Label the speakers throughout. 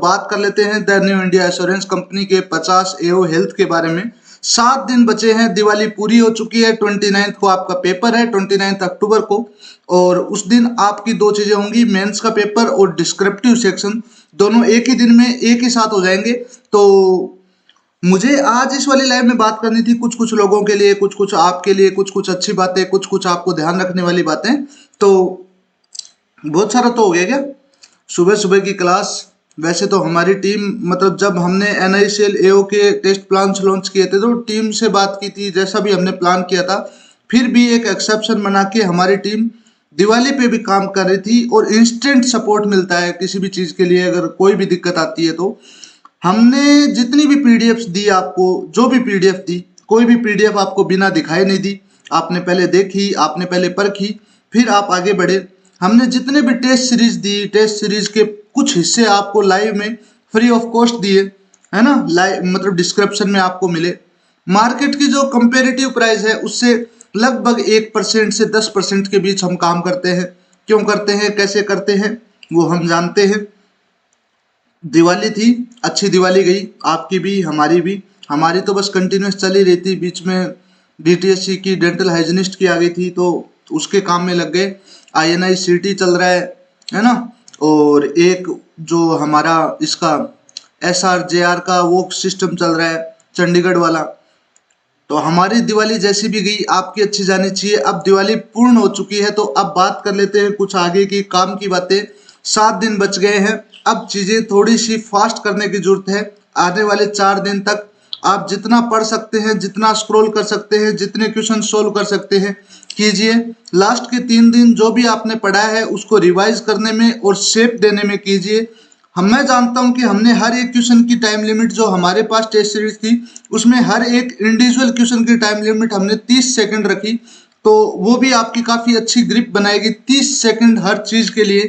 Speaker 1: बात कर लेते हैं the new India assurance company के 50 एओ हेल्थ के बारे में। 7 दिन बचे हैं, दिवाली पूरी हो चुकी है। 29 को आपका पेपर है, 29 अक्टूबर को, और उस दिन आपकी दो चीजें होंगी, मेंस का पेपर और डिस्क्रिप्टिव सेक्शन, दोनों एक ही दिन में एक ही साथ हो जाएंगे। तो मुझे आज इस वाली लाइव में बात करनी थी कुछ कुछ लोगों के लिए, कुछ कुछ आपके लिए, कुछ कुछ अच्छी बातें, कुछ कुछ आपको ध्यान रखने वाली बातें। तो बहुत सारा तो हो गया क्या सुबह सुबह की क्लास। वैसे तो हमारी टीम, मतलब जब हमने NICL AO के टेस्ट प्लान लॉन्च किए थे तो टीम से बात की थी, जैसा भी हमने प्लान किया था। फिर भी एक एक्सेप्शन बना के हमारी टीम दिवाली पे भी काम कर रही थी, और इंस्टेंट सपोर्ट मिलता है किसी भी चीज़ के लिए, अगर कोई भी दिक्कत आती है तो। हमने जितनी भी पीडीएफ्स दी आपको, जो भी पीडीएफ दी, कोई भी पीडीएफ आपको बिना दिखाए नहीं दी। आपने पहले देखी, आपने पहले परखी, फिर आप आगे बढ़े। हमने जितने भी टेस्ट सीरीज दी, टेस्ट सीरीज के कुछ हिस्से आपको लाइव में फ्री ऑफ कॉस्ट दिए, है ना, लाइव मतलब डिस्क्रिप्शन में आपको मिले। मार्केट की जो कंपेरेटिव प्राइस है उससे लगभग 1% से 10% के बीच हम काम करते हैं। क्यों करते हैं, कैसे करते हैं, वो हम जानते हैं। दिवाली थी, अच्छी दिवाली गई, आपकी भी हमारी भी। हमारी तो बस कंटिन्यूस चली रही थी, बीच में DTSC की डेंटल हाइजीनिस्ट की आ गई थी तो उसके काम में लग गए। INI-CT चल रहा है ना, और एक जो हमारा इसका SRJR का वो सिस्टम चल रहा है चंडीगढ़ वाला। तो हमारी दिवाली जैसी भी गई, आपकी अच्छी जानी चाहिए। अब दिवाली पूर्ण हो चुकी है तो अब बात कर लेते हैं कुछ आगे की काम की बातें। 7 दिन बच गए हैं, अब चीजें थोड़ी सी फास्ट करने की जरूरत है। आने वाले 4 दिन तक आप जितना पढ़ सकते हैं, जितना स्क्रॉल कर सकते हैं, जितने क्वेश्चन सोल्व कर सकते हैं कीजिए। लास्ट के 3 दिन जो भी आपने पढ़ा है उसको रिवाइज करने में और शेप देने में कीजिए। मैं जानता हूं कि हमने हर एक क्वेश्चन की टाइम लिमिट, जो हमारे पास टेस्ट सीरीज थी उसमें हर एक इंडिविजुअल क्वेश्चन की टाइम लिमिट हमने 30 सेकंड रखी, तो वो भी आपकी काफी अच्छी ग्रिप बनाएगी। 30 सेकंड हर चीज के लिए,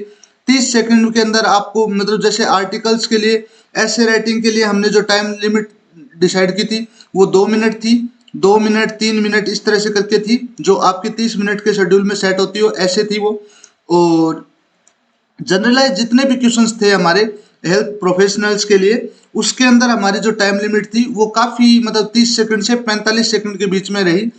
Speaker 1: 30 सेकंड के अंदर आपको, मतलब जैसे आर्टिकल्स के लिए, ऐसे राइटिंग के लिए हमने जो टाइम लिमिट डिसाइड की थी वो 2 मिनट थी, 2 मिनट, 3 मिनट, इस तरह से करके थी, जो आपके 30 मिनट के शेड्यूल में सेट होती हो, ऐसे थी वो। और जनरलाइज जितने भी क्वेश्चंस थे हमारे हेल्थ प्रोफेशनल्स के लिए, उसके अंदर हमारी जो टाइम लिमिट थी वो काफी, मतलब 30 सेकंड से 45 सेकंड के बीच में रही।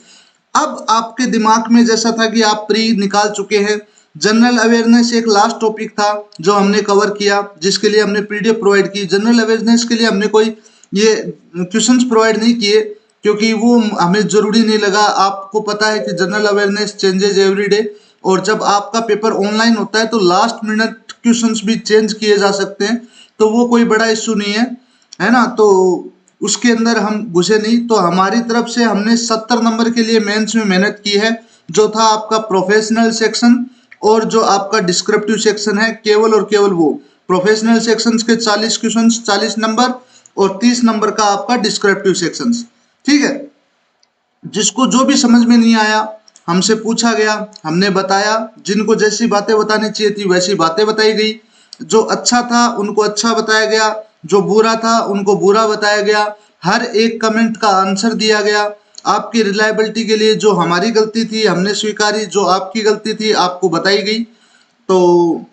Speaker 1: अब आपके दिमाग में जैसा था कि आप प्री निकाल चुके हैं। जनरल अवेयरनेस एक लास्ट टॉपिक था जो हमने कवर किया, जिसके लिए हमने PDF प्रोवाइड की। जनरल अवेयरनेस के लिए हमने कोई ये क्वेश्चंस प्रोवाइड नहीं किए क्योंकि वो हमें जरूरी नहीं लगा। आपको पता है कि general awareness changes every day, और जब आपका पेपर ऑनलाइन होता है तो लास्ट मिनट क्वेश्चंस भी चेंज किए जा सकते हैं, तो वो कोई बड़ा इश्यू नहीं है ना। तो उसके अंदर हम घुसे नहीं। तो हमारी तरफ से हमने 70 नंबर के लिए मेंस में मेहनत की है, जो था आपका प्रोफेशनल सेक्शन और जो आपका डिस्क्रिप्टिव सेक्शन है, केवल और केवल वो। प्रोफेशनल सेक्शंस के 40 क्वेश्चन, 40 नंबर, और 30 नंबर का आपका डिस्क्रिप्टिव सेक्शंस। ठीक है, जिसको जो भी समझ में नहीं आया हमसे पूछा गया, हमने बताया। जिनको जैसी बातें बतानी चाहिए थी वैसी बातें बताई गई। जो अच्छा था उनको अच्छा बताया गया, जो बुरा था उनको बुरा बताया गया। हर एक कमेंट का आंसर दिया गया। आपकी रिलायबिलिटी के लिए जो हमारी गलती थी हमने स्वीकारी, जो आपकी गलती थी आपको बताई गई। तो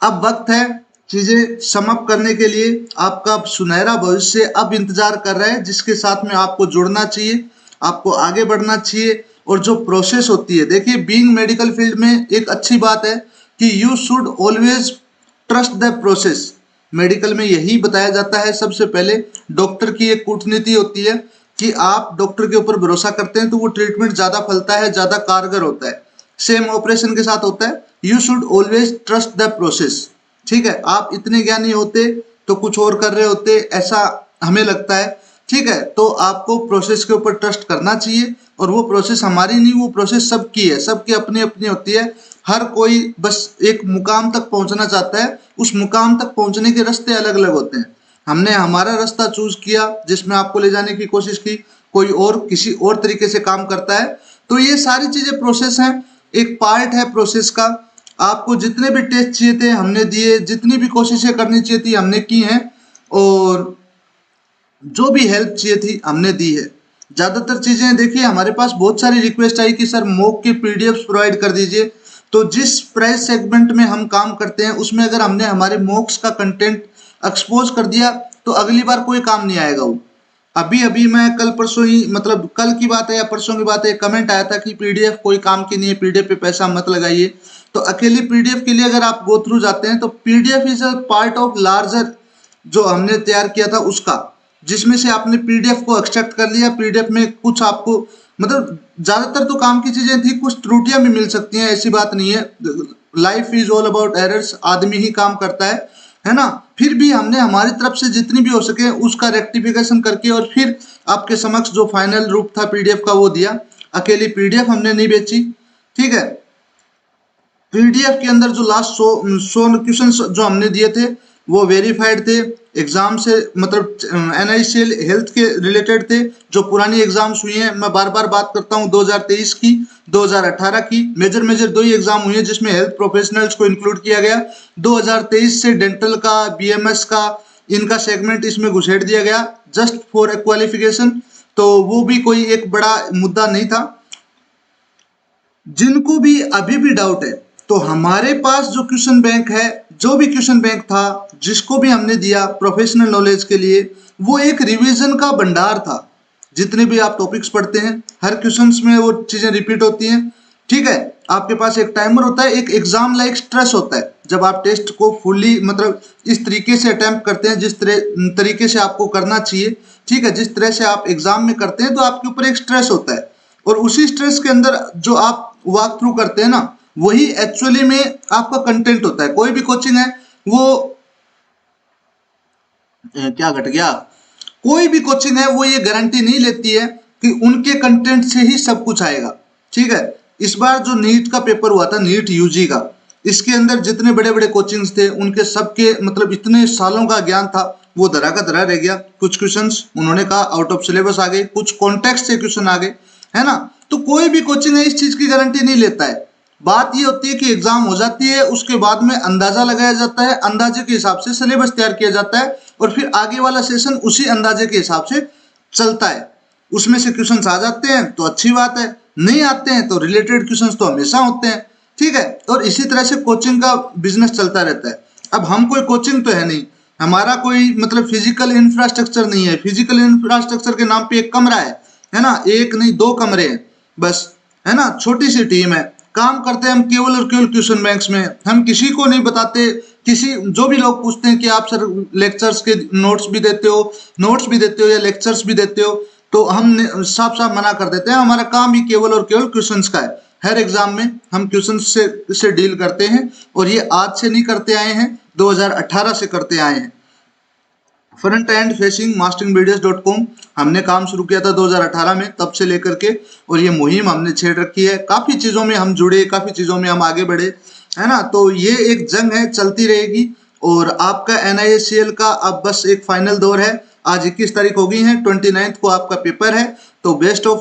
Speaker 1: अब वक्त है चीजें समअप करने के लिए। आपका सुनहरा भविष्य अब इंतजार कर रहा है, जिसके साथ में आपको जुड़ना चाहिए, आपको आगे बढ़ना चाहिए। और जो प्रोसेस होती है, देखिए बीइंग मेडिकल फील्ड में एक अच्छी बात है कि you should always trust the process. Medical में यही बताया जाता है सबसे पहले। डॉक्टर की एक कूटनीति होती है कि आप डॉक्टर के ऊपर भरोसा करते हैं तो वो ट्रीटमेंट ज्यादा फलता है, ज्यादा कारगर होता है। सेम ऑपरेशन के साथ होता है, you should always trust the process. ठीक है, आप इतने ज्ञानी होते तो कुछ और कर रहे होते, ऐसा हमें लगता है। ठीक है, तो आपको प्रोसेस के ऊपर ट्रस्ट करना चाहिए। और वो प्रोसेस हमारी नहीं, वो प्रोसेस सबकी है, सबकी अपनी अपनी होती है। हर कोई बस एक मुकाम तक पहुंचना चाहता है, उस मुकाम तक पहुंचने के रास्ते अलग अलग होते हैं। हमने हमारा रास्ता चूज किया जिसमें आपको ले जाने की कोशिश की, कोई और किसी और तरीके से काम करता है। तो ये सारी चीजें प्रोसेस हैं, एक पार्ट है प्रोसेस का। आपको जितने भी टेस्ट चाहिए थे हमने दिए, जितनी भी कोशिशें करनी चाहिए थी हमने की हैं, और जो भी हेल्प चाहिए थी हमने दी है। ज्यादातर चीजें देखिए, हमारे पास बहुत सारी रिक्वेस्ट आई कि सर मॉक की पीडीएफ प्रोवाइड कर दीजिए। तो जिस प्राइस सेगमेंट में हम काम करते हैं उसमें अगर हमने हमारे मॉक्स का कंटेंट एक्सपोज कर दिया तो अगली बार कोई काम नहीं आएगा वो। अभी अभी मैं कल परसों ही, मतलब कल की बात है या परसों की बात है, कमेंट आया था कि पीडीएफ कोई काम की नहीं है, पीडीएफ पे पैसा मत लगाइए। तो अकेली पीडीएफ के लिए अगर आप गो थ्रू जाते हैं तो PDF is a part of larger जो हमने तैयार किया था उसका, जिसमें से आपने पीडीएफ को एक्सट्रैक्ट कर लिया। पीडीएफ में कुछ आपको, मतलब ज्यादातर तो काम की चीजें थी, कुछ त्रुटियां भी मिल सकती हैं, ऐसी बात नहीं है। Life is all about errors, आदमी ही काम करता है ना। फिर भी हमने हमारी तरफ से जितनी भी हो सके उसका रेक्टिफिकेशन करके और फिर आपके समक्ष जो फाइनल रूप था पीडीएफ का वो दिया। अकेली पीडीएफ हमने नहीं बेची, ठीक है। पीडीएफ के अंदर जो लास्ट 100 क्वेश्चन जो हमने दिए थे वो वेरीफाइड थे, एग्जाम से, मतलब एनआईसीएल हेल्थ के रिलेटेड थे। जो पुरानी एग्जाम्स हुई हैं, मैं बार बार बात करता हूँ, 2023 की, 2018 की, मेजर दो ही एग्जाम हुई है जिसमें हेल्थ प्रोफेशनल्स को इंक्लूड किया गया। 2023 से डेंटल का, बीएमएस का, इनका सेगमेंट इसमें घुसेड़ दिया गया जस्ट फॉर ए क्वालिफिकेशन। तो वो भी कोई एक बड़ा मुद्दा नहीं था। जिनको भी अभी भी डाउट है तो हमारे पास जो क्वेश्चन बैंक है, जो भी क्वेश्चन बैंक था जिसको भी हमने दिया प्रोफेशनल नॉलेज के लिए, वो एक रिवीजन का भंडार था। जितने भी आप टॉपिक्स पढ़ते हैं हर क्वेश्चंस में वो चीजें रिपीट होती हैं, ठीक है। आपके पास एक टाइमर होता है, एक एग्जाम लाइक स्ट्रेस होता है। जब आप टेस्ट को फुल्ली, मतलब इस तरीके से अटेम्प्ट करते हैं जिस तरीके से आपको करना चाहिए, ठीक है, जिस तरह से आप एग्जाम में करते हैं, तो आपके ऊपर एक स्ट्रेस होता है। और उसी स्ट्रेस के अंदर जो आप वॉक थ्रू करते हैं ना, वही एक्चुअली में आपका कंटेंट होता है। कोई भी कोचिंग है वो क्या घट गया, कोई भी कोचिंग है वो ये गारंटी नहीं लेती है कि उनके कंटेंट से ही सब कुछ आएगा, ठीक है। इस बार जो नीट का पेपर हुआ था, नीट यूजी का, इसके अंदर जितने बड़े बड़े कोचिंग्स थे उनके सबके, मतलब इतने सालों का ज्ञान था वो धरा का धरा रह गया। कुछ क्वेश्चंस उन्होंने कहा आउट ऑफ सिलेबस आ गए, कुछ कॉन्टेक्स्ट से क्वेश्चन आ गए, है ना। तो कोई भी कोचिंग है इस चीज की गारंटी नहीं लेता है। बात ये होती है कि एग्जाम हो जाती है, उसके बाद में अंदाजा लगाया जाता है, अंदाजे के हिसाब से सिलेबस तैयार किया जाता है और फिर आगे वाला सेशन उसी अंदाजे के हिसाब से चलता है। उसमें से क्वेश्चंस आ जाते हैं तो अच्छी बात है, नहीं आते हैं तो रिलेटेड क्वेश्चंस तो हमेशा होते हैं, ठीक है। और इसी तरह से कोचिंग का बिजनेस चलता रहता है। अब हम कोई कोचिंग तो है नहीं, हमारा कोई मतलब फिजिकल इंफ्रास्ट्रक्चर नहीं है। फिजिकल इंफ्रास्ट्रक्चर के नाम पे एक कमरा है ना, एक नहीं 2 कमरे हैं बस, है ना। छोटी सी टीम है, काम करते हैं हम केवल और केवल क्वेश्चन बैंक्स में। हम किसी को नहीं बताते, किसी, जो भी लोग पूछते हैं कि आप सर लेक्चर्स के नोट्स भी देते हो या लेक्चर्स भी देते हो, तो हम साफ साफ मना कर देते हैं। हमारा काम ही केवल और केवल क्वेश्चंस का है। हर एग्जाम में हम क्वेश्चंस से डील करते हैं और ये आज से नहीं करते आए हैं, 2018 से करते आए हैं। फ्रंट एंड फेसिंग masteringvideos.com हमने काम शुरू किया था 2018 में, तब से लेकर के, और ये मुहिम हमने छेड़ रखी है। काफी चीजों में हम जुड़े, काफी चीजों में हम आगे बढ़े, है ना। तो ये एक जंग है, चलती रहेगी। और आपका NISCL का अब बस एक फाइनल दौर है। आज 21 तारीख हो गई है, 29 को आपका पेपर है। तो बेस्ट ऑफ